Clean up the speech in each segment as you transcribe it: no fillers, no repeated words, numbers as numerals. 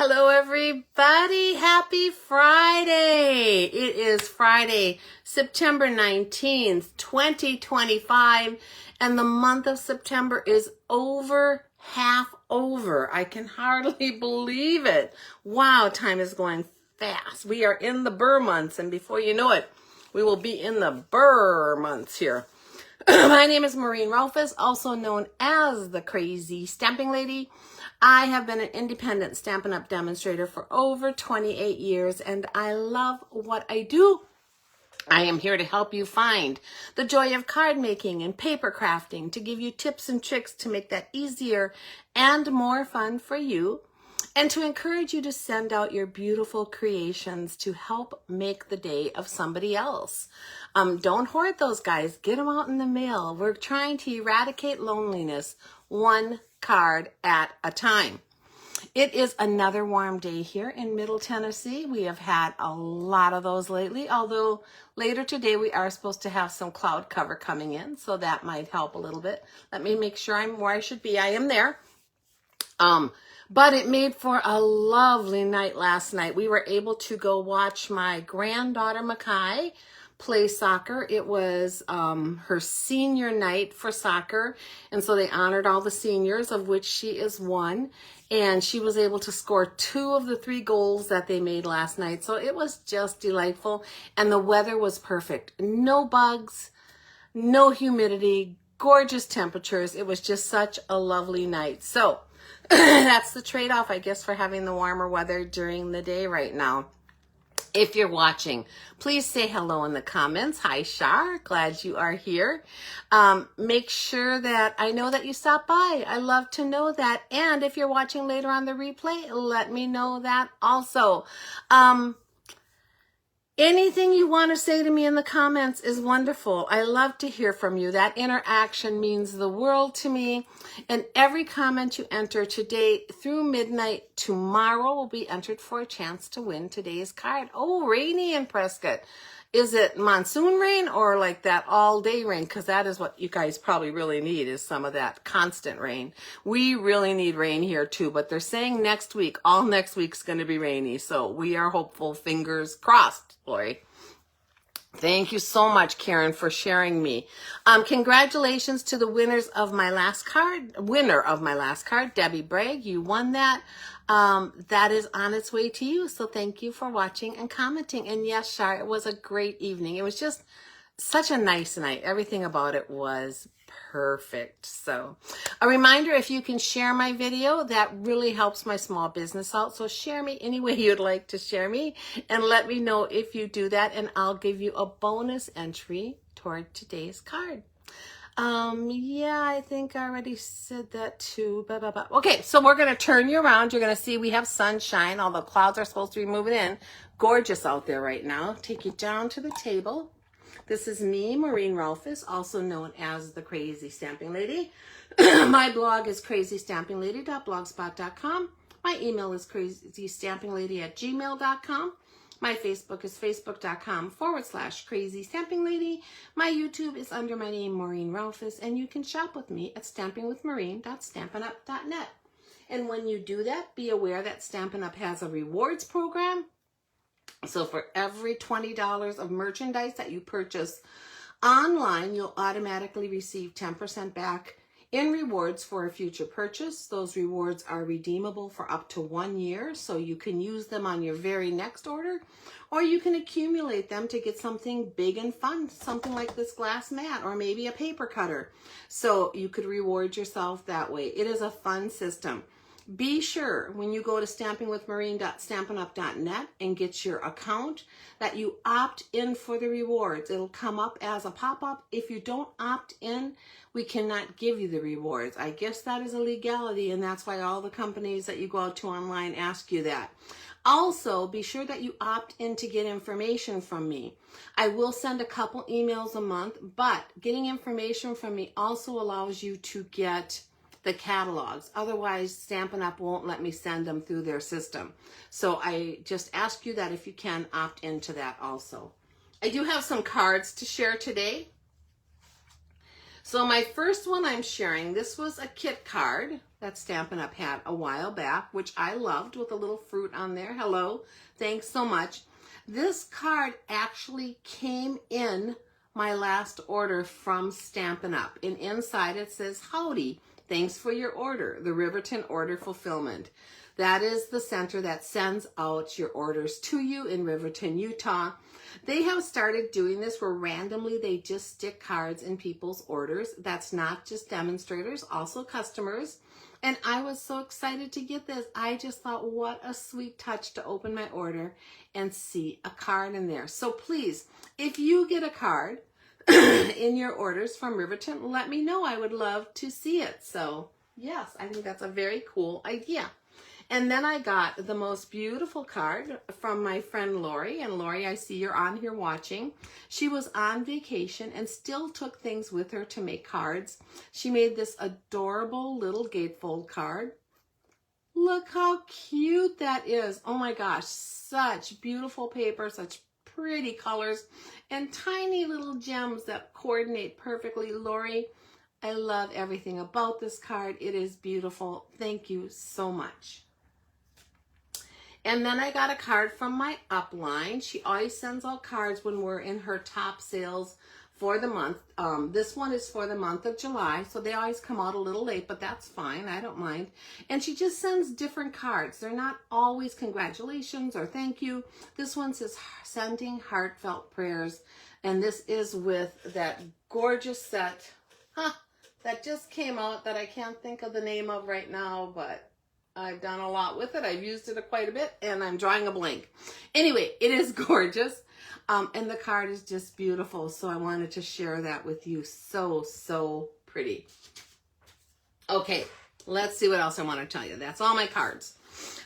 Hello, everybody. Happy Friday. It is Friday, September 19th, 2025, and the month of September is half over. I can hardly believe it. Wow, time is going fast. We are in the Burr months, and before you know it, we will be in the Burr months here. My name is Maureen Rolfes, also known as the Crazy Stamping Lady. I have been an independent Stampin' Up! Demonstrator for over 28 years, and I love what I do. I am here to help you find the joy of card making and paper crafting, to give you tips and tricks to make that easier and more fun for you, and to encourage you to send out your beautiful creations to help make the day of somebody else. Don't hoard those, guys. Get them out in the mail. We're trying to eradicate loneliness one card at a time. It is another warm day here in Middle Tennessee. We have had a lot of those lately, although later today we are supposed to have some cloud cover coming in, so that might help a little bit. Let me make sure I'm where I should be. I am there. But it made for a lovely night last night. We were able to go watch my granddaughter, Makai, play soccer. It was her senior night for soccer, and so they honored all the seniors, of which she is one, and she was able to score 2 of the 3 goals that they made last night. So it was just delightful, and the weather was perfect. No bugs, no humidity, gorgeous temperatures. It was just such a lovely night. So that's the trade-off, I guess, for having the warmer weather during the day right now. If you're watching, please say hello in the comments. Hi, Shar. Glad you are here. Make sure that I know that you stopped by. I love to know that. And if you're watching later on the replay, let me know that also. Anything you want to say to me in the comments is wonderful. I love to hear from you. That interaction means the world to me. And every comment you enter today through midnight tomorrow will be entered for a chance to win today's card. Oh, rainy in Prescott. Is it monsoon rain or like that all day rain? Because that is what you guys probably really need, is some of that constant rain. We really need rain here too, but they're saying next week, all next week's going to be rainy. So we are hopeful, fingers crossed, Lori. Thank you so much, Karen, for sharing me. Congratulations to the winner of my last card, Debbie Bragg. You won that. That is on its way to you. So thank you for watching and commenting. And yes, Shar, it was a great evening. It was just such a nice night. Everything about it was perfect. So a reminder, if you can share my video, that really helps my small business out. So share me any way you'd like to share me, and let me know if you do that, and I'll give you a bonus entry toward today's card. Yeah, I think I already said that too. Okay, so we're going to turn you around. You're going to see we have sunshine. All the clouds are supposed to be moving in. Gorgeous out there right now. Take you down to the table. This is me, Maureen Rolfes, also known as the Crazy Stamping Lady. My blog is crazystampinglady.blogspot.com. My email is crazystampinglady@gmail.com. My Facebook is facebook.com/Crazy Stamping Lady. My YouTube is under my name, Maureen Rolfes, and you can shop with me at stampingwithmaureen.stampinup.net. And when you do that, be aware that Stampin' Up! Has a rewards program. So for every $20 of merchandise that you purchase online, you'll automatically receive 10% back in rewards for a future purchase. Those rewards are redeemable for up to 1 year, so you can use them on your very next order, or you can accumulate them to get something big and fun, something like this glass mat or maybe a paper cutter. So you could reward yourself that way. It is a fun system. Be sure when you go to stampingwithmaureen.stampinup.net and get your account that you opt in for the rewards. It'll come up as a pop-up. If you don't opt in, we cannot give you the rewards. I guess that is a legality, and that's why all the companies that you go out to online ask you that. Also, be sure that you opt in to get information from me. I will send a couple emails a month, but getting information from me also allows you to get the catalogs. Otherwise, Stampin' Up! Won't let me send them through their system. So I just ask you that if you can, opt into that also. I do have some cards to share today. So my first one I'm sharing, this was a kit card that Stampin' Up! Had a while back, which I loved, with a little fruit on there. Hello, thanks so much. This card actually came in my last order from Stampin' Up! And inside it says, "Howdy, thanks for your order, the Riverton Order Fulfillment." That is the center that sends out your orders to you in Riverton, Utah. They have started doing this where randomly they just stick cards in people's orders. That's not just demonstrators, also customers. And I was so excited to get this. I just thought, what a sweet touch to open my order and see a card in there. So please, if you get a card in your orders from Riverton, let me know. I would love to see it. So yes, I think that's a very cool idea. And then I got the most beautiful card from my friend Lori. And Lori, I see you're on here watching. She was on vacation and still took things with her to make cards. She made this adorable little gatefold card. Look how cute that is. Oh my gosh, such beautiful paper, such pretty colors, and tiny little gems that coordinate perfectly. Lori, I love everything about this card. It is beautiful. Thank you so much. And then I got a card from my upline. She always sends out cards when we're in her top sales for the month. This one is for the month of July, so they always come out a little late, but that's fine. I don't mind. And she just sends different cards. They're not always congratulations or thank you. This one says sending heartfelt prayers, and this is with that gorgeous set that just came out that I can't think of the name of right now, but I've done a lot with it. I've used it quite a bit, and I'm drawing a blank. Anyway, it is gorgeous, and the card is just beautiful, so I wanted to share that with you. So, so pretty. Okay, let's see what else I want to tell you. That's all my cards.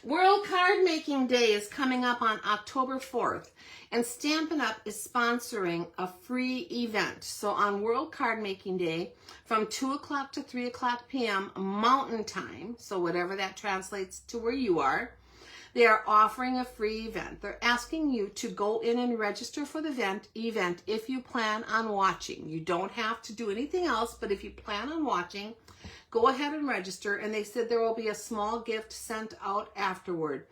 World Card Making Day is coming up on October 4th, and Stampin' Up! Is sponsoring a free event. So on World Card Making Day, from 2 o'clock to 3 o'clock p.m. Mountain Time, so whatever that translates to where you are, they are offering a free event. They're asking you to go in and register for the event if you plan on watching. You don't have to do anything else, but if you plan on watching, go ahead and register. And they said there will be a small gift sent out afterward.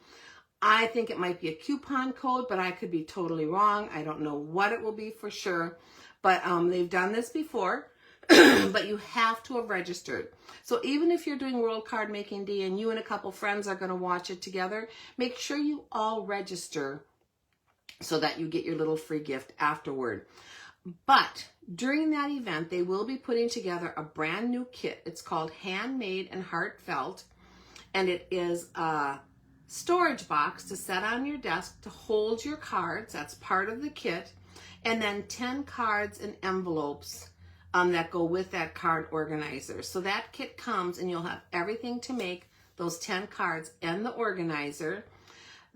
I think it might be a coupon code, but I could be totally wrong. I don't know what it will be for sure, but they've done this before, but you have to have registered. So even if you're doing World Card Making Day and you and a couple friends are going to watch it together, make sure you all register so that you get your little free gift afterward. But during that event, they will be putting together a brand new kit. It's called Handmade and Heartfelt, and it is a storage box to set on your desk to hold your cards. That's part of the kit. And then 10 cards and envelopes that go with that card organizer. So that kit comes and you'll have everything to make those 10 cards and the organizer.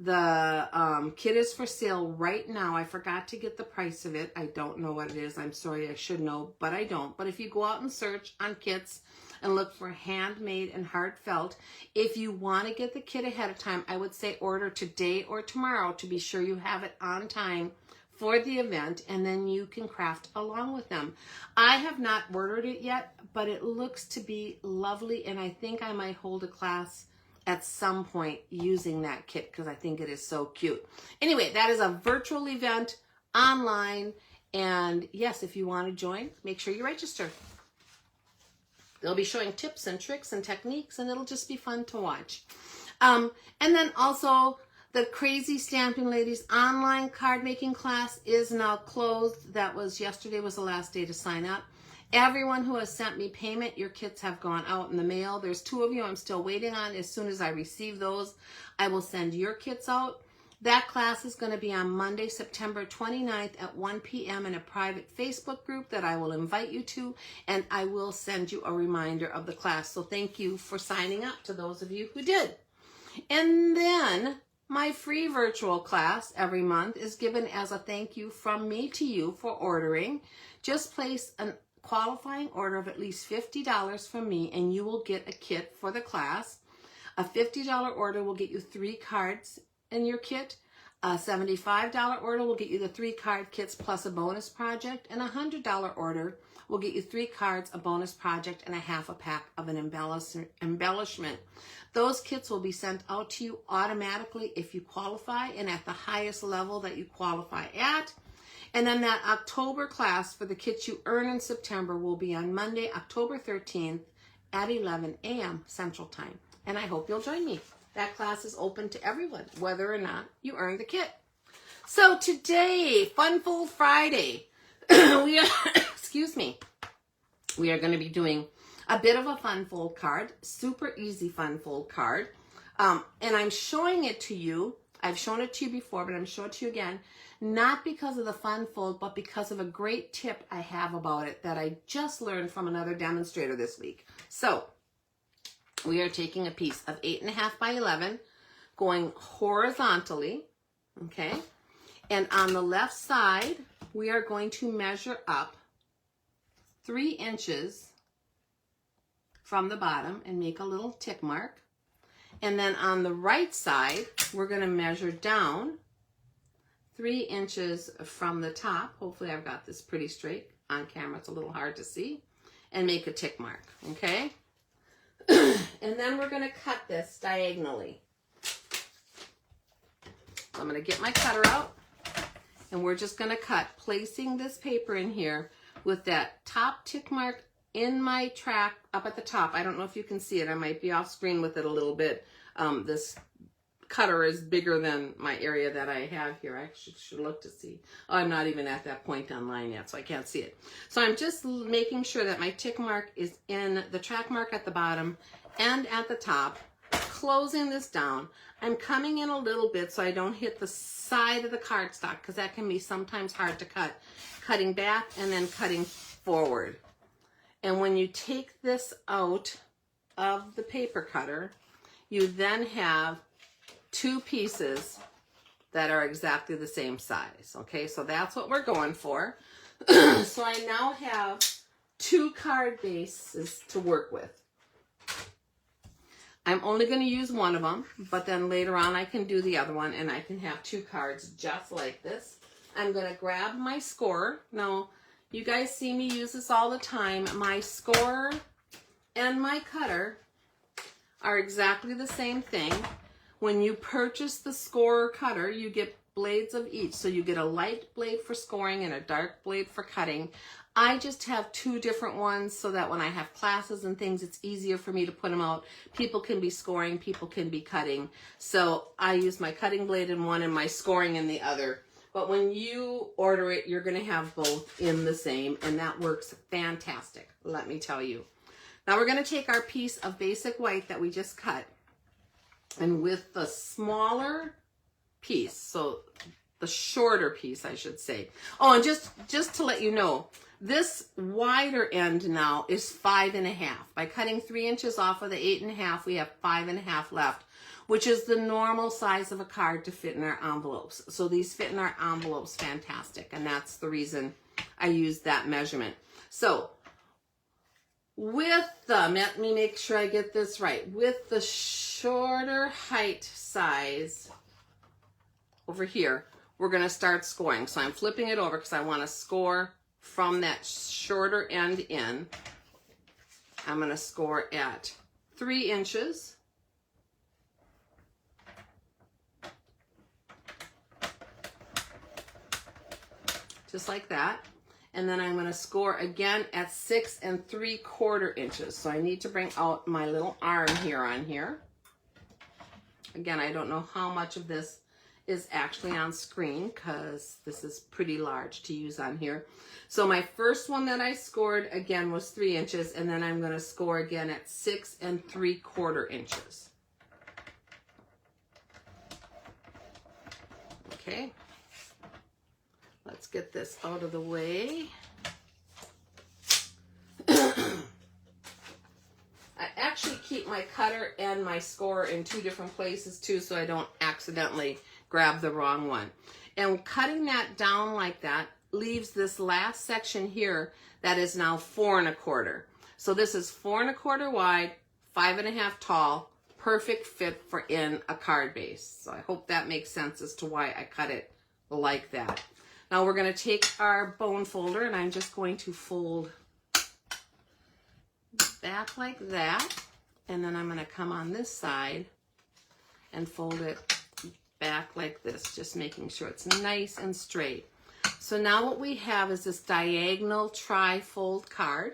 The kit is for sale right now. I forgot to get the price of it. I don't know what it is. I'm sorry, I should know, but I don't. But if you go out and search on kits and look for Handmade and Heartfelt, if you want to get the kit ahead of time, I would say order today or tomorrow to be sure you have it on time for the event, and then you can craft along with them. I have not ordered it yet, but it looks to be lovely, and I think I might hold a class at some point using that kit because I think it is so cute. Anyway, that is a virtual event online, and yes, if you want to join, make sure you register. They'll be showing tips and tricks and techniques, and it'll just be fun to watch. And then also, the Crazy Stamping Ladies online card making class is now closed. That was yesterday was the last day to sign up. Everyone who has sent me payment, your kits have gone out in the mail. There's 2 of you I'm still waiting on. As soon as I receive those, I will send your kits out. That class is going to be on Monday, September 29th at 1 p.m. in a private Facebook group that I will invite you to, and I will send you a reminder of the class. So thank you for signing up to those of you who did. And then my free virtual class every month is given as a thank you from me to you for ordering. Just place a qualifying order of at least $50 from me and you will get a kit for the class. A $50 order will get you 3 cards in your kit. A $75 order will get you the 3 card kits plus a bonus project, and a $100 order will get you 3 cards, a bonus project, and a half a pack of an embellishment. Those kits will be sent out to you automatically if you qualify and at the highest level that you qualify at. And then that October class for the kits you earn in September will be on Monday, October 13th at 11 a.m. Central Time. And I hope you'll join me. That class is open to everyone, whether or not you earn the kit. So today, Funfold Friday, we are, excuse me, we are going to be doing a bit of a Funfold card, super easy Funfold card. And I'm showing it to you. I've shown it to you before, but I'm showing it to you again, not because of the Funfold, but because of a great tip I have about it that I just learned from another demonstrator this week. So we are taking a piece of 8.5 by 11, going horizontally, okay? And on the left side, we are going to measure up 3 inches from the bottom and make a little tick mark. And then on the right side, we're going to measure down 3 inches from the top. Hopefully I've got this pretty straight. On camera, it's a little hard to see. And make a tick mark, okay? And then we're going to cut this diagonally. So I'm going to get my cutter out. And we're just going to cut, placing this paper in here with that top tick mark in my track up at the top. I don't know if you can see it. I might be off screen with it a little bit. This cutter is bigger than my area that I have here. I should look to see. Oh, I'm not even at that point online yet, so I can't see it. So I'm just making sure that my tick mark is in the track mark at the bottom and at the top, closing this down. I'm coming in a little bit so I don't hit the side of the cardstock, because that can be sometimes hard to cut. Cutting back and then cutting forward. And when you take this out of the paper cutter, you then have 2 pieces that are exactly the same size. Okay, so that's what we're going for. So I now have 2 card bases to work with. I'm only going to use one of them, but then later on I can do the other one and I can have 2 cards just like this. I'm going to grab my scorer. Now, you guys see me use this all the time. My scorer and my cutter are exactly the same thing. When you purchase the scorer cutter, you get blades of each. So you get a light blade for scoring and a dark blade for cutting. I just have 2 different ones so that when I have classes and things, it's easier for me to put them out. People can be scoring, people can be cutting. So I use my cutting blade in one and my scoring in the other. But when you order it, you're going to have both in the same, and that works fantastic, let me tell you. Now we're going to take our piece of basic white that we just cut, and with the smaller piece, so the shorter piece, I should say. Oh, and just to let you know, this wider end now is 5.5. By cutting 3 inches off of the 8.5, we have 5.5 left, which is the normal size of a card to fit in our envelopes. So these fit in our envelopes fantastic, and that's the reason I use that measurement. So with the, let me make sure I get this right, with the shorter height size over here, we're going to start scoring. So I'm flipping it over because I want to score from that shorter end in. I'm going to score at 3 inches. Just like that. And then I'm going to score again at 6 3/4 inches. So I need to bring out my little arm here on here. Again, I don't know how much of this is actually on screen because this is pretty large to use on here. So my first one that I scored again was 3 inches, and then I'm going to score again at 6 3/4 inches. Okay. Let's get this out of the way. I actually keep my cutter and my scorer in 2 different places too, so I don't accidentally grab the wrong one. And cutting that down like that leaves this last section here that is now 4 1/4. So this is 4 1/4 wide, 5 1/2 tall, perfect fit for in a card base. So I hope that makes sense as to why I cut it like that. Now we're going to take our bone folder, and I'm just going to fold back like that, and then I'm going to come on this side and fold it back like this, just making sure it's nice and straight. So now what we have is this diagonal tri-fold card,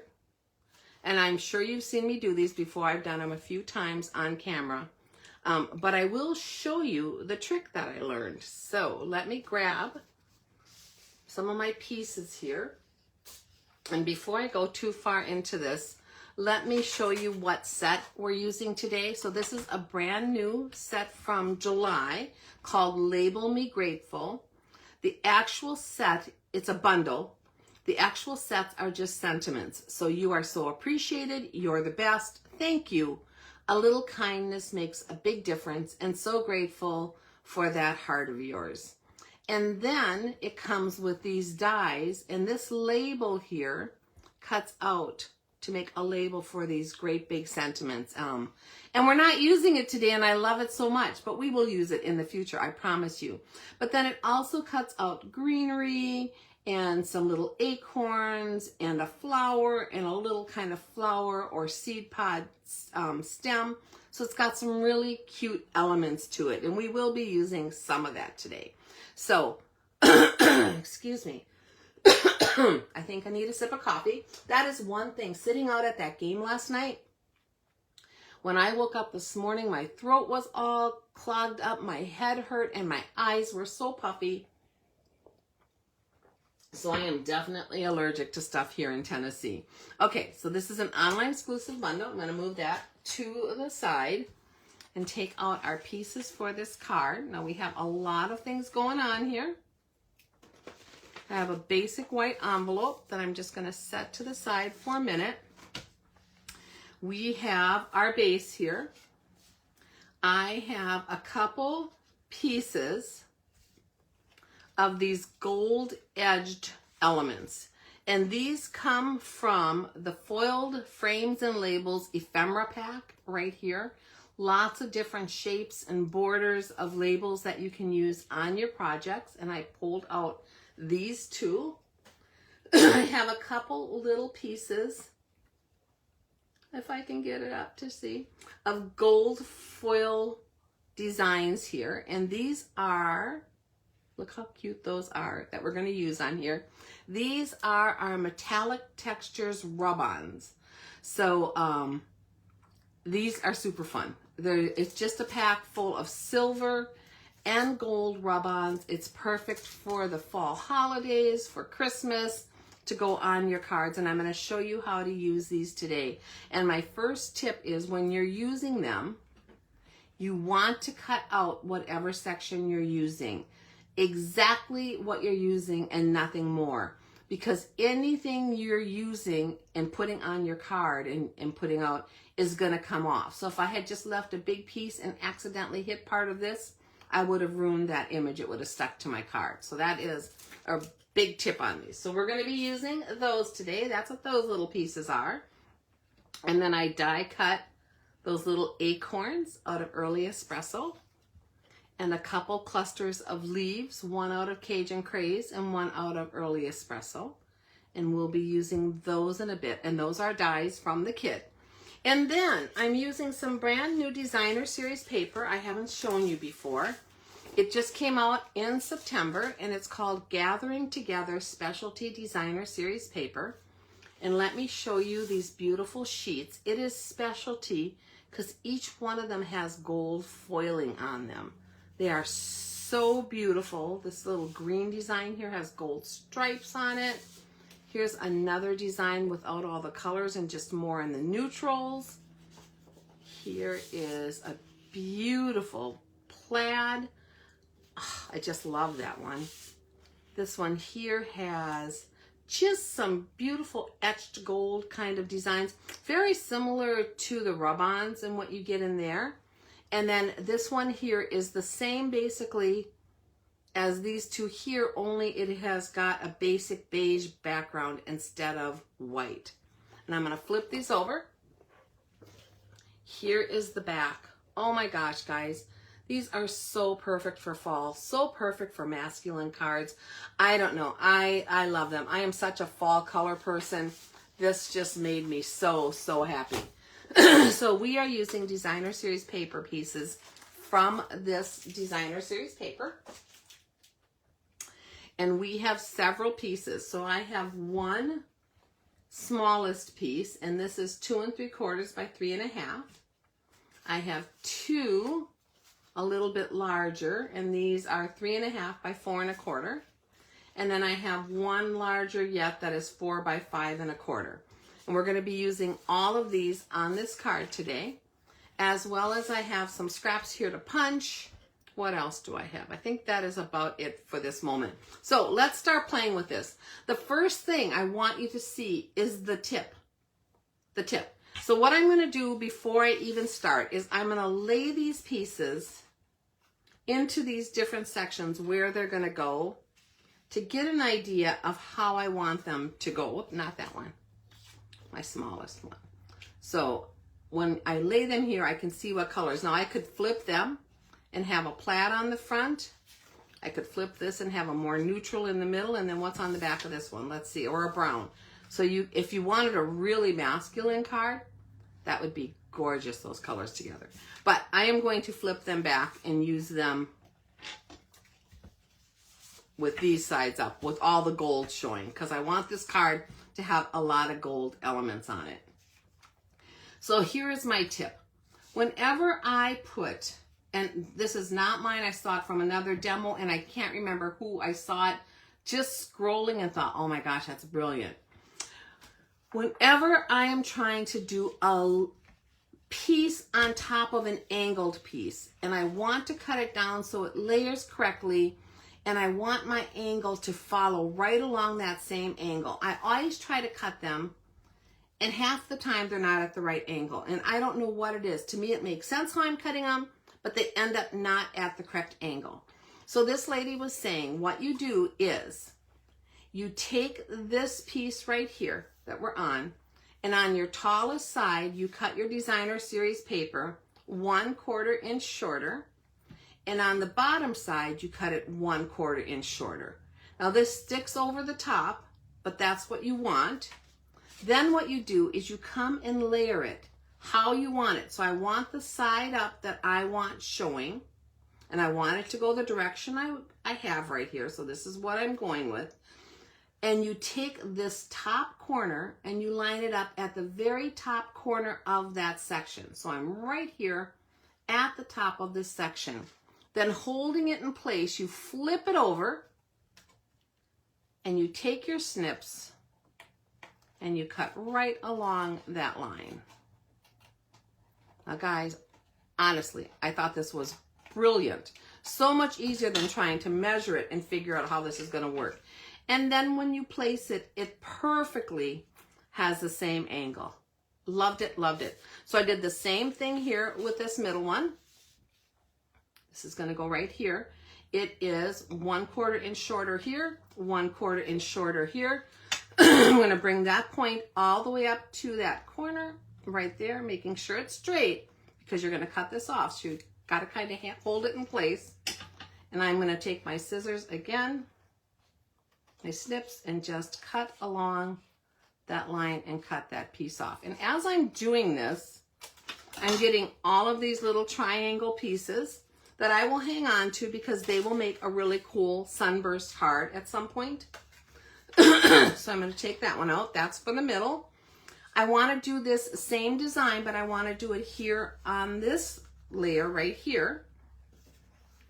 and I'm sure you've seen me do these before. I've done them a few times on camera, but I will show you the trick that I learned. So let me grab some of my pieces here, and before I go too far into this, let me show you what set we're using today. So this is a brand new set from July called Label Me Grateful. The actual set, it's a bundle. The actual sets are just sentiments. So you are so appreciated, you're the best, thank you. A little kindness makes a big difference, and so grateful for that heart of yours. And then it comes with these dies, and this label here cuts out to make a label for these great big sentiments. And we're not using it today, and I love it so much, but we will use it in the future, I promise you. But then it also cuts out greenery and some little acorns and a flower and a little kind of flower or seed pod stem. So it's got some really cute elements to it, and we will be using some of that today. So, excuse me. I think I need a sip of coffee. That is one thing. Sitting out at that game last night, when I woke up this morning, my throat was all clogged up, my head hurt, and my eyes were so puffy. So I am definitely allergic to stuff here in Tennessee. Okay, so this is an online exclusive bundle. I'm going to move that to the side and take out our pieces for this card. Now we have a lot of things going on here. I have a basic white envelope that I'm just going to set to the side for a minute. We have our base here. I have a couple pieces of these gold edged elements, and these come from the Foiled Frames and Labels ephemera pack right here. Lots of different shapes and borders of labels that you can use on your projects, and I pulled out these two. I have a couple little pieces, if I can get it up to see, of gold foil designs here, and these are, look how cute those are that we're going to use on here. These are our Metallic Textures rub-ons. So these are super fun. It's just a pack full of silver and gold rub-ons. It's perfect for the fall holidays, for Christmas, to go on your cards, and I'm going to show you how to use these today. And my first tip is, when you're using them, you want to cut out whatever section you're using, exactly what you're using and nothing more, because anything you're using and putting on your card and putting out is going to come off. So if I had just left a big piece and accidentally hit part of this, I would have ruined that image. It would have stuck to my card. So that is a big tip on these. So we're going to be using those today. That's what those little pieces are. And then I die cut those little acorns out of Early Espresso, and a couple clusters of leaves, one out of Cajun Craze and one out of Early Espresso. And we'll be using those in a bit. And those are dies from the kit. And then I'm using some brand new Designer Series paper I haven't shown you before. It just came out in September, and it's called Gathering Together Specialty Designer Series paper. And let me show you these beautiful sheets. It is specialty because each one of them has gold foiling on them. They are so beautiful. This little green design here has gold stripes on it. Here's another design without all the colors and just more in the neutrals. Here is a beautiful plaid. Oh, I just love that one. This one here has just some beautiful etched gold kind of designs. Very similar to the rub-ons and what you get in there. And then this one here is the same basically as these two here, only it has got a basic beige background instead of white. And I'm going to flip these over. Here is the back. Oh my gosh, guys. These are so perfect for fall, so perfect for masculine cards. I don't know. I love them. I am such a fall color person. This just made me so, so happy. So we are using Designer Series paper pieces from this Designer Series paper. And we have several pieces. So I have one smallest piece, and this is 2 3/4 by 3 1/2. I have two a little bit larger, and these are 3 1/2 by 4 1/4. And then I have one larger yet that is 4 by 5 1/4. And we're going to be using all of these on this card today, as well as I have some scraps here to punch. What else do I have? I think that is about it for this moment. So let's start playing with this. The first thing I want you to see is the tip. The tip. So what I'm going to do before I even start is I'm going to lay these pieces into these different sections where they're going to go to get an idea of how I want them to go. Whoop, not that one. My smallest one. So when I lay them here, I can see what colors. Now I could flip them and have a plaid on the front. I could flip this and have a more neutral in the middle, and then what's on the back of this one? Let's see, or a brown. So if you wanted a really masculine card, that would be gorgeous, those colors together. But I am going to flip them back and use them with these sides up, with all the gold showing, because I want this card to have a lot of gold elements on it. So here is my tip. Whenever I put, and this is not mine, I saw it from another demo, and I can't remember who I saw it, just scrolling and thought, oh my gosh, that's brilliant. Whenever I am trying to do a piece on top of an angled piece, and I want to cut it down so it layers correctly, and I want my angle to follow right along that same angle, I always try to cut them, and half the time they're not at the right angle. And I don't know what it is. To me, it makes sense how I'm cutting them, but they end up not at the correct angle. So this lady was saying what you do is you take this piece right here that we're on, and on your tallest side, you cut your Designer Series paper 1/4 inch shorter, and on the bottom side, you cut it 1/4 inch shorter. Now this sticks over the top, but that's what you want. Then what you do is you come and layer it how you want it. So I want the side up that I want showing, and I want it to go the direction I have right here. So this is what I'm going with. And you take this top corner and you line it up at the very top corner of that section. So I'm right here at the top of this section. Then holding it in place, you flip it over and you take your snips and you cut right along that line. Now guys, honestly, I thought this was brilliant. So much easier than trying to measure it and figure out how this is going to work. And then when you place it, it perfectly has the same angle. Loved it, loved it. So I did the same thing here with this middle one. This is going to go right here. It is 1/4 inch shorter here, 1/4 inch shorter here. I'm going to bring that point all the way up to that corner right there, making sure it's straight, because you're going to cut this off. So you got to kind of hold it in place. And I'm going to take my scissors again, my snips, and just cut along that line and cut that piece off. And as I'm doing this, I'm getting all of these little triangle pieces that I will hang on to because they will make a really cool sunburst card at some point. So I'm going to take that one out. That's for the middle. I want to do this same design, but I want to do it here on this layer right here.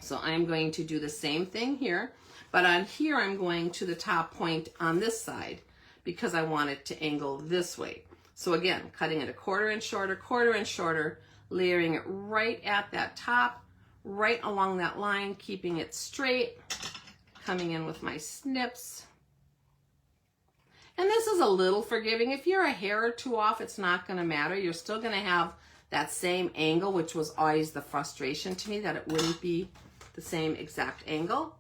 So I'm going to do the same thing here, but on here I'm going to the top point on this side because I want it to angle this way. So again, cutting it 1/4 inch shorter, 1/4 inch shorter, layering it right at that top, right along that line, keeping it straight, coming in with my snips. And this is a little forgiving. If you're a hair or two off, it's not going to matter. You're still going to have that same angle, which was always the frustration to me, that it wouldn't be the same exact angle.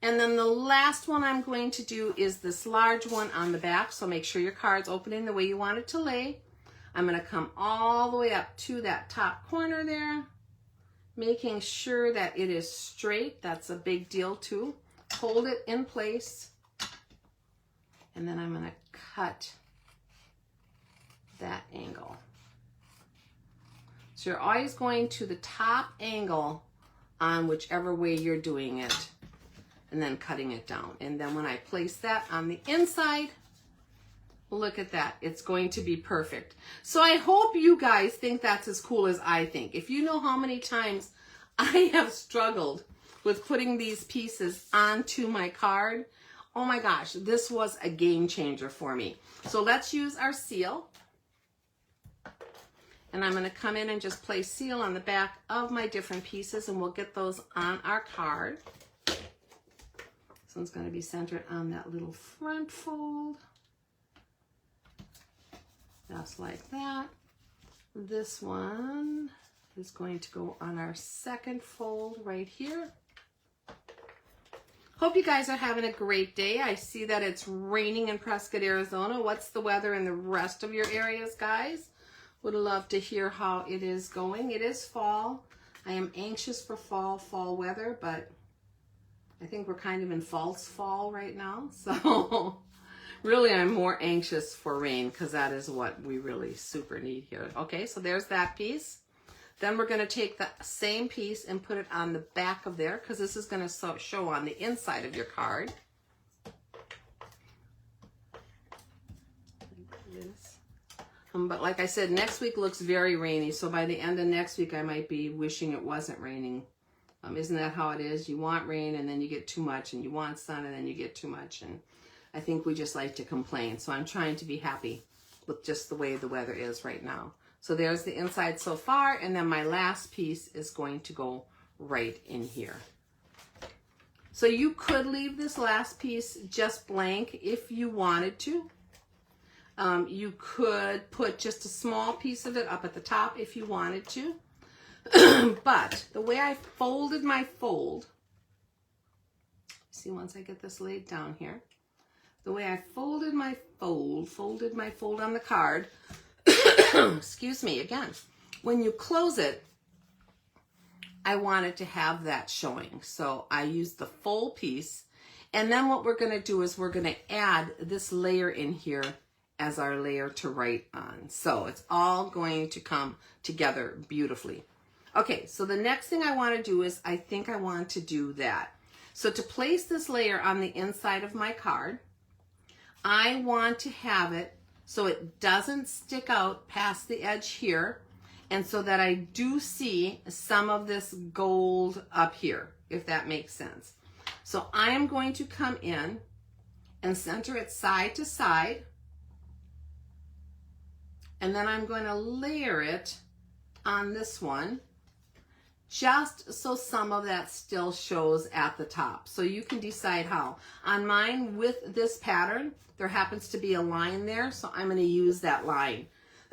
And then the last one I'm going to do is this large one on the back. So make sure your card's opening the way you want it to lay. I'm going to come all the way up to that top corner there. making sure that it is straight. That's a big deal too. Hold it in place. And then I'm going to cut that angle. So you're always going to the top angle on whichever way you're doing it, and then cutting it down. And then when I place that on the inside, look at that. It's going to be perfect. So I hope you guys think that's as cool as I think. If you know how many times I have struggled with putting these pieces onto my card, oh my gosh, this was a game changer for me. So let's use our seal. And I'm going to come in and just place seal on the back of my different pieces, and we'll get those on our card. This one's going to be centered on that little front fold. Just like that. This one is going to go on our second fold right here. Hope you guys are having a great day. I see that it's raining in Prescott, Arizona. What's the weather in the rest of your areas, guys? Would love to hear how it is going. It is fall. I am anxious for fall weather, but I think we're kind of in false fall right now. So really, I'm more anxious for rain because that is what we really super need here. Okay, so there's that piece. Then we're going to take the same piece and put it on the back of there, because this is going to show on the inside of your card. But like I said, next week looks very rainy. So by the end of next week, I might be wishing it wasn't raining. Isn't that how it is? You want rain and then you get too much, and you want sun and then you get too much. And I think we just like to complain. So I'm trying to be happy with just the way the weather is right now. So there's the inside so far. And then my last piece is going to go right in here. So you could leave this last piece just blank if you wanted to. You could put just a small piece of it up at the top if you wanted to. But the way I folded my fold, see, once I get this laid down here, the way I folded my fold on the card, excuse me, again, when you close it, I wanted to have that showing. So I used the full piece. And then what we're going to do is we're going to add this layer in here as our layer to write on. So it's all going to come together beautifully. Okay, so the next thing I want to do is I think I want to do that. So to place this layer on the inside of my card, I want to have it so it doesn't stick out past the edge here, and so that I do see some of this gold up here, if that makes sense. So I am going to come in and center it side to side. And then I'm going to layer it on this one, just so some of that still shows at the top. So you can decide how. On mine, with this pattern, there happens to be a line there, so I'm going to use that line.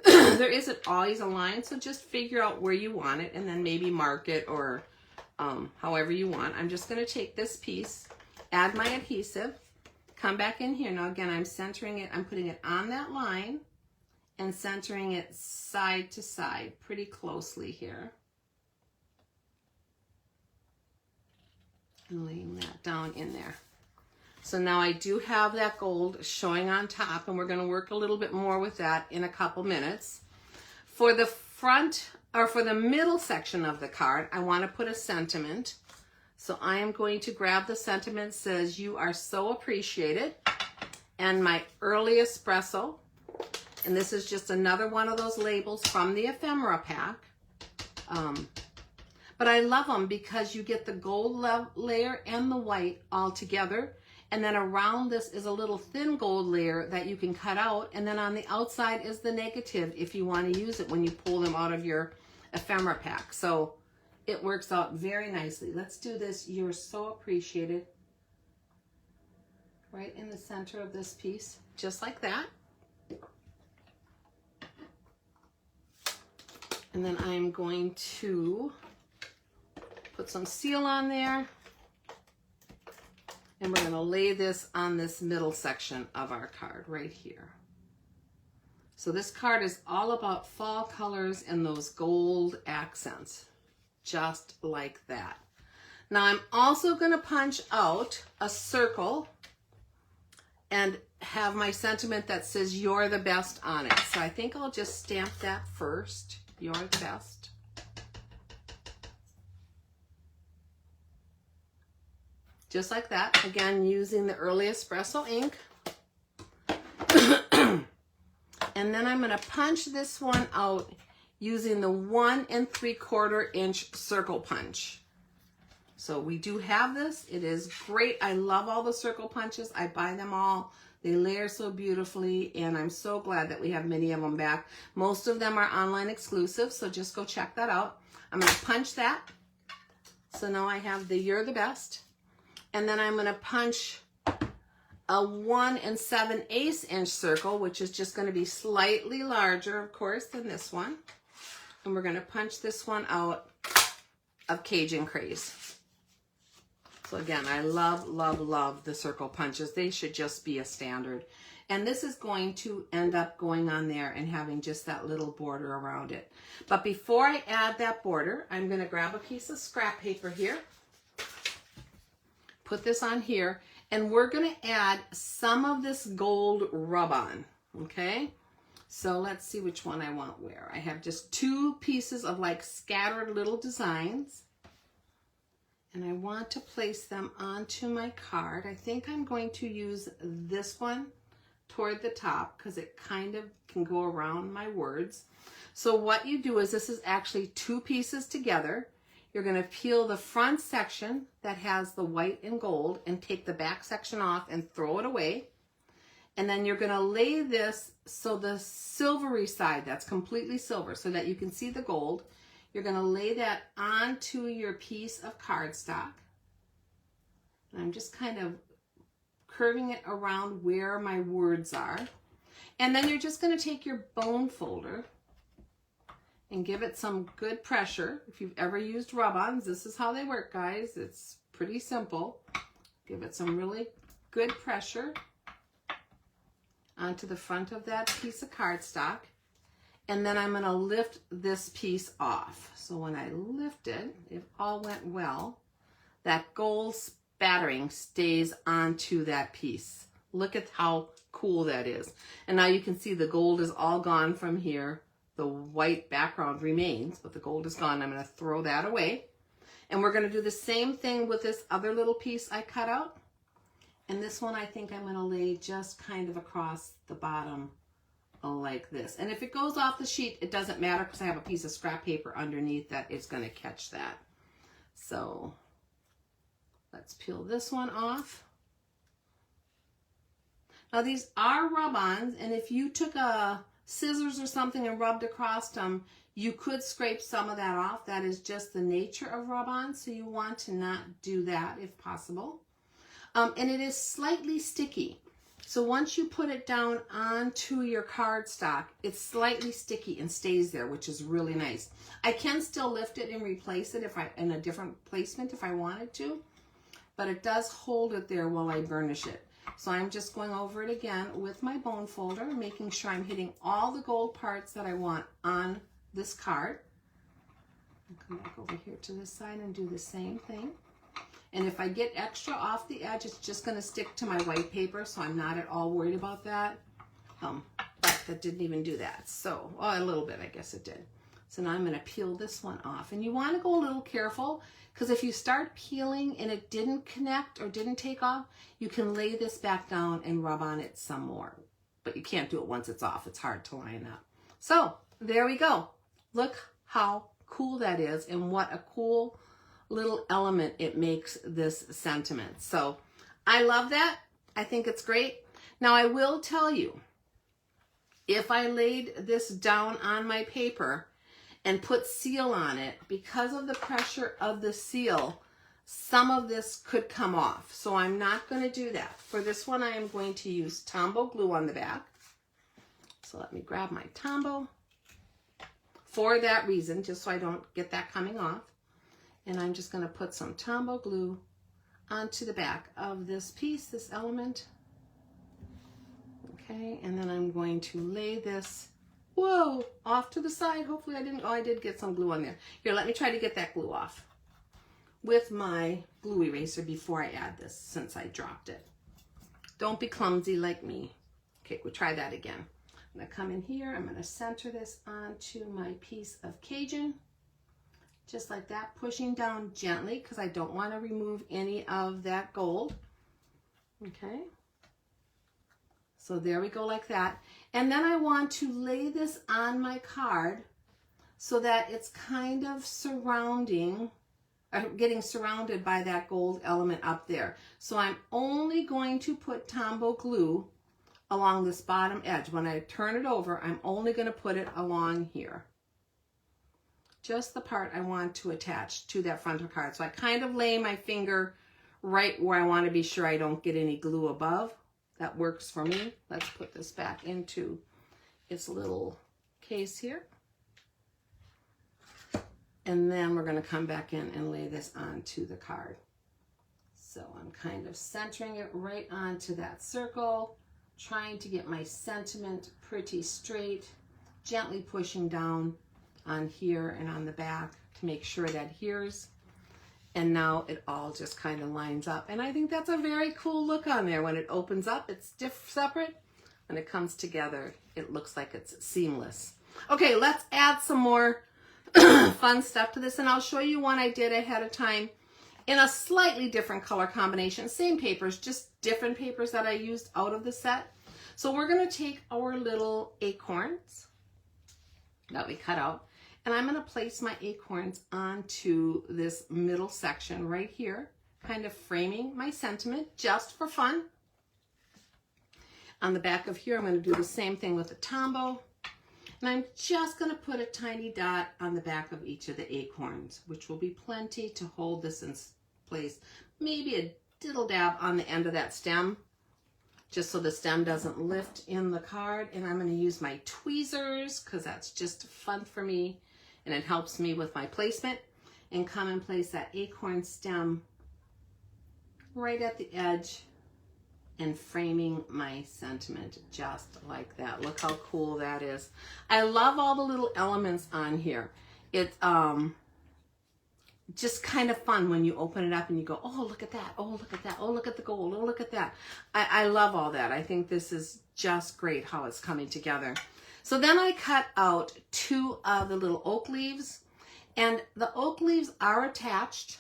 There isn't always a line, so just figure out where you want it and then maybe mark it, or however you want. I'm just going to take this piece, add my adhesive, come back in here. Now again, I'm centering it, I'm putting it on that line, and centering it side to side pretty closely here. And laying that down in there. So now I do have that gold showing on top, and we're going to work a little bit more with that in a couple minutes. For the front, or for the middle section of the card, I want to put a sentiment. So I am going to grab the sentiment. It says, "You are so appreciated," and my early espresso. And this is just another one of those labels from the ephemera pack. But I love them because you get the gold layer and the white all together. And then around this is a little thin gold layer that you can cut out. And then on the outside is the negative if you want to use it when you pull them out of your ephemera pack. So it works out very nicely. Let's do this. "You're so appreciated," right in the center of this piece, just like that. And then I'm going to put some seal on there. And we're going to lay this on this middle section of our card right here. So this card is all about fall colors and those gold accents. just like that. Now I'm also going to punch out a circle and have my sentiment that says "You're the best" on it. So I think I'll just stamp that first. You're the best. Just like that. Again, using the Early Espresso ink. And then I'm going to punch this one out using the 1 3/4 inch circle punch. So we do have this. It is great. I love all the circle punches. I buy them all. They layer so beautifully, and I'm so glad that we have many of them back. Most of them are online exclusive, so just go check that out. I'm going to punch that. So now I have the "You're the Best." And then I'm going to punch a 1 7/8 inch circle, which is just going to be slightly larger, of course, than this one. And we're going to punch this one out of Cajun Craze. So again, I love, love, love the circle punches. They should just be a standard. And this is going to end up going on there and having just that little border around it. But before I add that border, I'm going to grab a piece of scrap paper here. Put this on here. And we're going to add some of this gold rub-on. Okay? So let's see which one I want where. I have just 2 pieces of like scattered little designs. And I want to place them onto my card. I think I'm going to use this one toward the top because it kind of can go around my words. So what you do is, this is actually 2 pieces together. You're going to peel the front section that has the white and gold and take the back section off and throw it away. And then you're going to lay this so the silvery side, that's completely silver, so that you can see the gold, you're going to lay that onto your piece of cardstock. And I'm just kind of curving it around where my words are. And then you're just going to take your bone folder and give it some good pressure. If you've ever used rub-ons, this is how they work, guys. It's pretty simple. Give it some really good pressure onto the front of that piece of cardstock. And then I'm going to lift this piece off. So when I lift it, if all went well, that gold spattering stays onto that piece. Look at how cool that is. And now you can see the gold is all gone from here. The white background remains, but the gold is gone. I'm going to throw that away. And we're going to do the same thing with this other little piece I cut out. And this one I think I'm going to lay just kind of across the bottom like this. And if it goes off the sheet, it doesn't matter because I have a piece of scrap paper underneath that is going to catch that. So let's peel this one off. Now these are rub-ons, and if you took a scissors or something and rubbed across them, you could scrape some of that off. That is just the nature of rub-ons, so you want to not do that if possible. And it is slightly sticky. So once you put it down onto your cardstock, it's slightly sticky and stays there, which is really nice. I can still lift it and replace it in a different placement if I wanted to, but it does hold it there while I burnish it. So I'm just going over it again with my bone folder, making sure I'm hitting all the gold parts that I want on this card. I'll come back over here to this side and do the same thing. And if I get extra off the edge, it's just going to stick to my white paper, so I'm not at all worried about that. But that didn't even do that. So, well, a little bit, I guess it did. So now I'm going to peel this one off. And you want to go a little careful, because if you start peeling and it didn't connect or didn't take off, you can lay this back down and rub on it some more. But you can't do it once it's off. It's hard to line up. So there we go. Look how cool that is, and what a cool little element it makes this sentiment. So I love that. I think it's great. Now I will tell you, if I laid this down on my paper and put seal on it, because of the pressure of the seal, some of this could come off. So I'm not going to do that. For this one, I am going to use Tombow glue on the back. So let me grab my Tombow for that reason, just so I don't get that coming off. And I'm just going to put some Tombow glue onto the back of this piece, this element. Okay, and then I'm going to lay this Whoa, off to the side. Hopefully I didn't, oh, I did get some glue on there. Here, let me try to get that glue off with my glue eraser before I add this, since I dropped it. Don't be clumsy like me. Okay, we'll try that again. I'm gonna come in here, I'm gonna center this onto my piece of Cajun, just like that, pushing down gently because I don't want to remove any of that gold. Okay, so there we go, like that. And then I want to lay this on my card so that it's kind of surrounding, getting surrounded by that gold element up there. So I'm only going to put Tombow glue along this bottom edge. When I turn it over, I'm only going to put it along here. Just the part I want to attach to that frontal card. So I kind of lay my finger right where I want to be sure I don't get any glue above. That works for me. Let's put this back into its little case here. And then we're going to come back in and lay this onto the card. So I'm kind of centering it right onto that circle, trying to get my sentiment pretty straight, gently pushing down on here and on the back to make sure it adheres. And now it all just kind of lines up. And I think that's a very cool look on there. When it opens up, it's separate. When it comes together, it looks like it's seamless. Okay, let's add some more fun stuff to this, and I'll show you one I did ahead of time in a slightly different color combination. Same papers, just different papers that I used out of the set. So we're going to take our little acorns that we cut out, and I'm going to place my acorns onto this middle section right here, kind of framing my sentiment just for fun. On the back of here, I'm going to do the same thing with the Tombow. And I'm just going to put a tiny dot on the back of each of the acorns, which will be plenty to hold this in place. Maybe a diddle dab on the end of that stem, just so the stem doesn't lift in the card. And I'm going to use my tweezers because that's just fun for me and it helps me with my placement. And come and place that acorn stem right at the edge and framing my sentiment just like that. Look how cool that is. I love all the little elements on here. It's just kind of fun when you open it up and you go, oh, look at that. Oh, look at that. Oh, look at the gold. Oh, look at that. I love all that. I think this is just great how it's coming together. So then I cut out 2 of the little oak leaves, and the oak leaves are attached,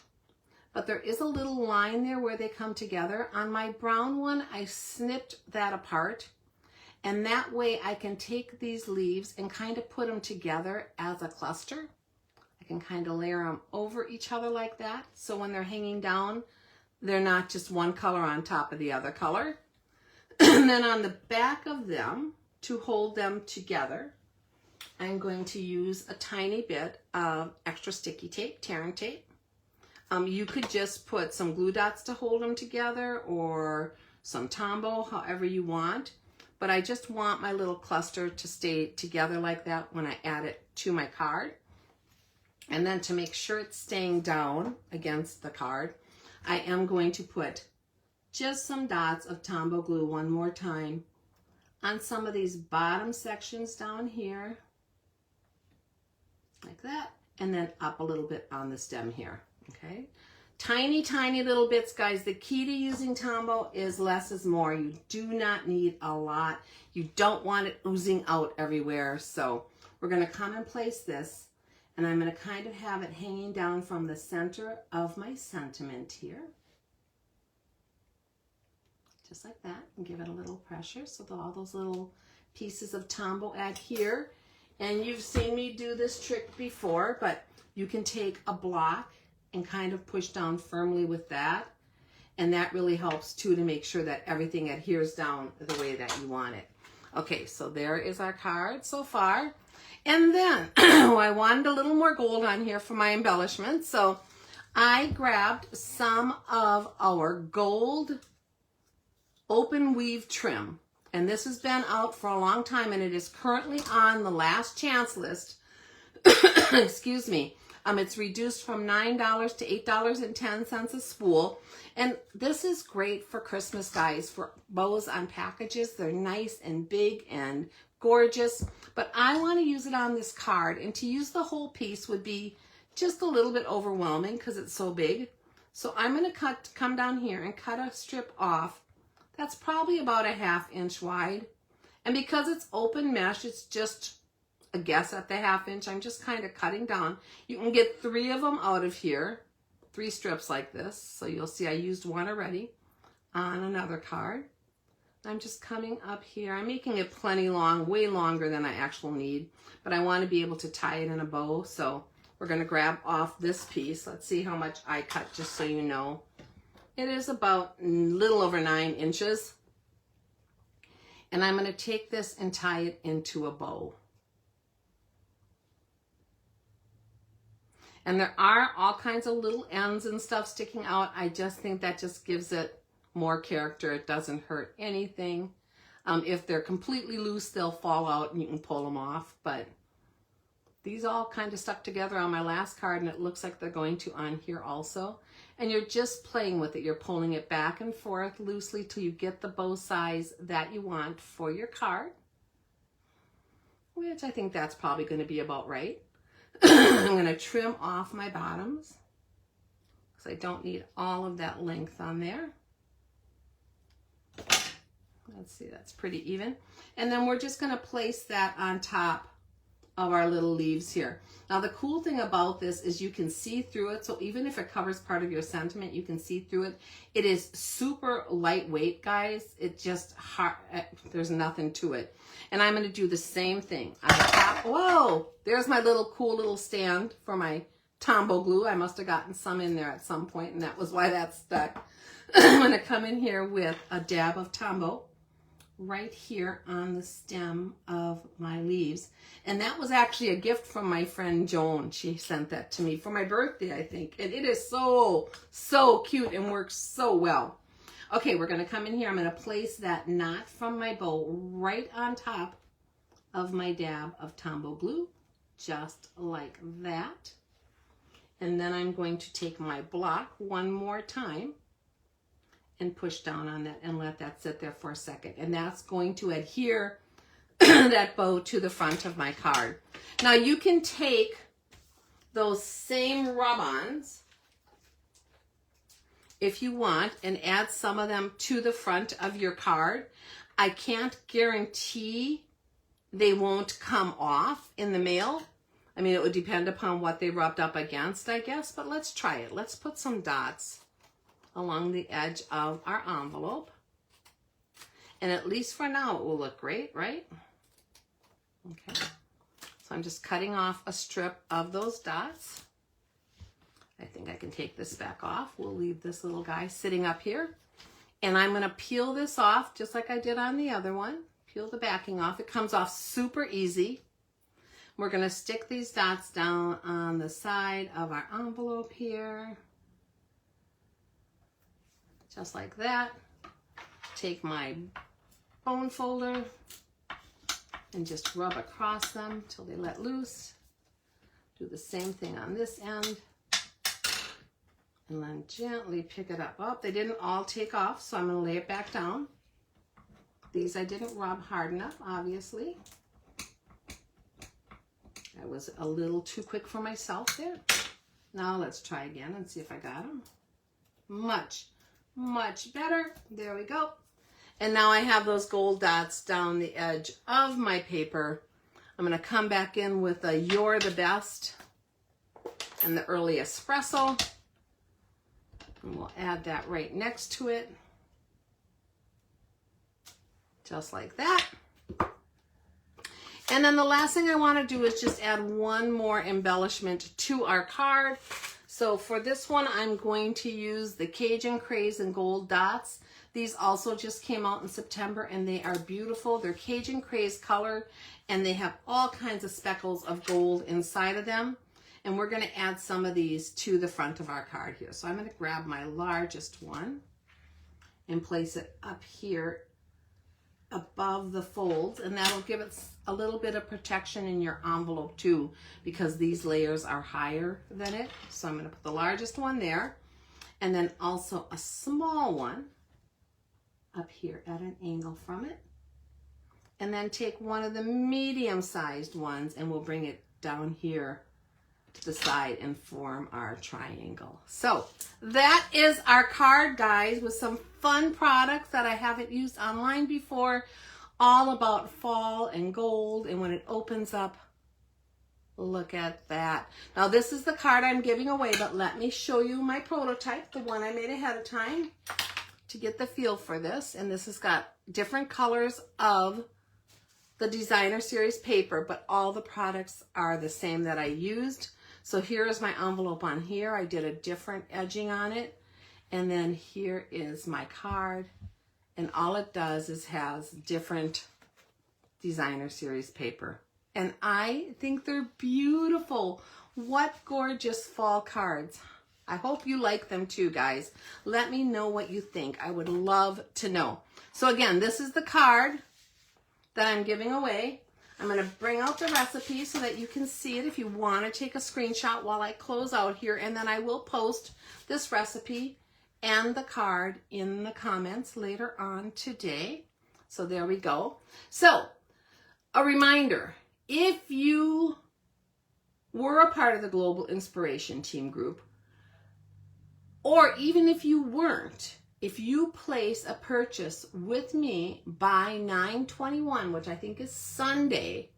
but there is a little line there where they come together. On my brown one, I snipped that apart, and that way I can take these leaves and kind of put them together as a cluster. I can kind of layer them over each other like that, so when they're hanging down, they're not just one color on top of the other color. And then on the back of them, to hold them together, I'm going to use a tiny bit of extra sticky tape, Terran tape. You could just put some glue dots to hold them together or some Tombow, however you want. But I just want my little cluster to stay together like that when I add it to my card. And then to make sure it's staying down against the card, I am going to put just some dots of Tombow glue one more time on some of these bottom sections down here, like that, and then up a little bit on the stem here. Okay, tiny, tiny little bits, guys. The key to using Tombow is less is more. You do not need a lot. You don't want it oozing out everywhere. So we're going to come and place this, and I'm going to kind of have it hanging down from the center of my sentiment here. Just like that, and give it a little pressure so that all those little pieces of Tombow adhere. And you've seen me do this trick before, but you can take a block and kind of push down firmly with that, and that really helps too to make sure that everything adheres down the way that you want it. Okay, so there is our card so far. And then I wanted a little more gold on here for my embellishment, so I grabbed some of our gold open weave trim, and this has been out for a long time, and it is currently on the last chance list. Excuse me. It's reduced from $9 to $8.10 a spool. And this is great for Christmas, guys, for bows on packages. They're nice and big and gorgeous, but I want to use it on this card, and to use the whole piece would be just a little bit overwhelming because it's so big. So I'm going to come down here and cut a strip off. That's probably about a 1/2 inch wide. And because it's open mesh, it's just a guess at the 1/2 inch. I'm just kind of cutting down. You can get 3 of them out of here, 3 strips like this. So you'll see I used one already on another card. I'm just coming up here. I'm making it plenty long, way longer than I actually need, but I want to be able to tie it in a bow. So we're going to grab off this piece. Let's see how much I cut, just so you know. It is about a little over 9 inches. And I'm going to take this and tie it into a bow. And there are all kinds of little ends and stuff sticking out. I just think that just gives it more character. It doesn't hurt anything. If they're completely loose, they'll fall out and you can pull them off. But these all kind of stuck together on my last card, and it looks like they're going to on here also. And you're just playing with it. You're pulling it back and forth loosely till you get the bow size that you want for your card, which I think that's probably going to be about right. I'm going to trim off my bottoms because I don't need all of that length on there. Let's see, that's pretty even. And then we're just going to place that on top of our little leaves here. Now the cool thing about this is you can see through it. So even if it covers part of your sentiment, you can see through it. It is super lightweight, guys. It just, there's nothing to it. And I'm going to do the same thing on the top. Whoa, there's my little cool little stand for my Tombow glue. I must have gotten some in there at some point, and that was why that stuck. I'm going to come in here with a dab of Tombow right here on the stem of my leaves. And that was actually a gift from my friend Joan. She sent that to me for my birthday, I think. And it is so, so cute and works so well. Okay, we're going to come in here. I'm going to place that knot from my bow right on top of my dab of Tombow glue, just like that. And then I'm going to take my block one more time and push down on that and let that sit there for a second. And that's going to adhere that bow to the front of my card. Now you can take those same rub-ons if you want and add some of them to the front of your card. I can't guarantee they won't come off in the mail. I mean, it would depend upon what they rubbed up against, I guess, but let's try it. Let's put some dots along the edge of our envelope. And at least for now, it will look great, right? Okay. So I'm just cutting off a strip of those dots. I think I can take this back off. We'll leave this little guy sitting up here. And I'm going to peel this off just like I did on the other one. Peel the backing off. It comes off super easy. We're going to stick these dots down on the side of our envelope here. Just like that. Take my bone folder and just rub across them till they let loose. Do the same thing on this end. And then gently pick it up. Oh, they didn't all take off, so I'm going to lay it back down. These I didn't rub hard enough, obviously. I was a little too quick for myself there. Now let's try again and see if I got them. Much better. There we go. And now I have those gold dots down the edge of my paper. I'm going to come back in with a You're the Best and the Early Espresso. And we'll add that right next to it. Just like that. And then the last thing I want to do is just add one more embellishment to our card. So for this one, I'm going to use the Cajun Craze and Gold Dots. These also just came out in September and they are beautiful. They're Cajun Craze colored and they have all kinds of speckles of gold inside of them. And we're going to add some of these to the front of our card here. So I'm going to grab my largest one and place it up here above the folds, and that'll give it a little bit of protection in your envelope too, because these layers are higher than it. So I'm going to put the largest one there, and then also a small one up here at an angle from it. and then take one of the medium-sized ones and we'll bring it down here to the side and form our triangle. So that is our card, guys, with some fun products that I haven't used online before, all about fall and gold. And when it opens up, look at that. Now this is the card I'm giving away, but let me show you my prototype, the one I made ahead of time to get the feel for this. And this has got different colors of the Designer Series paper, but all the products are the same that I used. So here is my envelope on here. I did a different edging on it. And then here is my card. And all it does is has different Designer Series paper. And I think they're beautiful. What gorgeous fall cards. I hope you like them too, guys. Let me know what you think. I would love to know. So again, this is the card that I'm giving away. I'm going to bring out the recipe so that you can see it if you want to take a screenshot while I close out here, and then I will post this recipe and the card in the comments later on today. So there we go. So a reminder, if you were a part of the Global Inspiration Team group, or even if you weren't, if you place a purchase with me by 9/21, which I think is Sunday,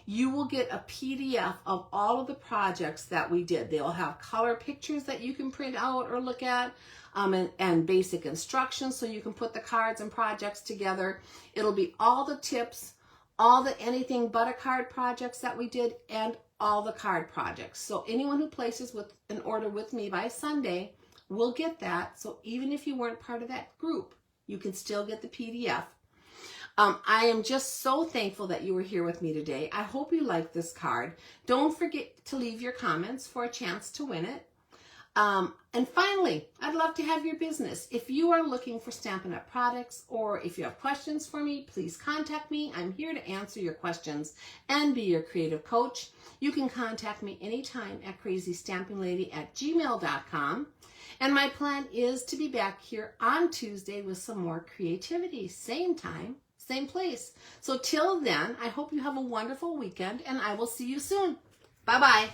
you will get a PDF of all of the projects that we did. They'll have color pictures that you can print out or look at, and basic instructions so you can put the cards and projects together. It'll be all the tips, all the anything but a card projects that we did, and all the card projects. So anyone who places with an order with me by Sunday will get that. So even if you weren't part of that group, you can still get the PDF. I am just so thankful that you were here with me today. I hope you liked this card. Don't forget to leave your comments for a chance to win it. And finally, I'd love to have your business. If you are looking for Stampin' Up! Products, or if you have questions for me, please contact me. I'm here to answer your questions and be your creative coach. You can contact me anytime at crazystampinglady@gmail.com. And my plan is to be back here on Tuesday with some more creativity. Same time, same place. So till then, I hope you have a wonderful weekend, and I will see you soon. Bye-bye.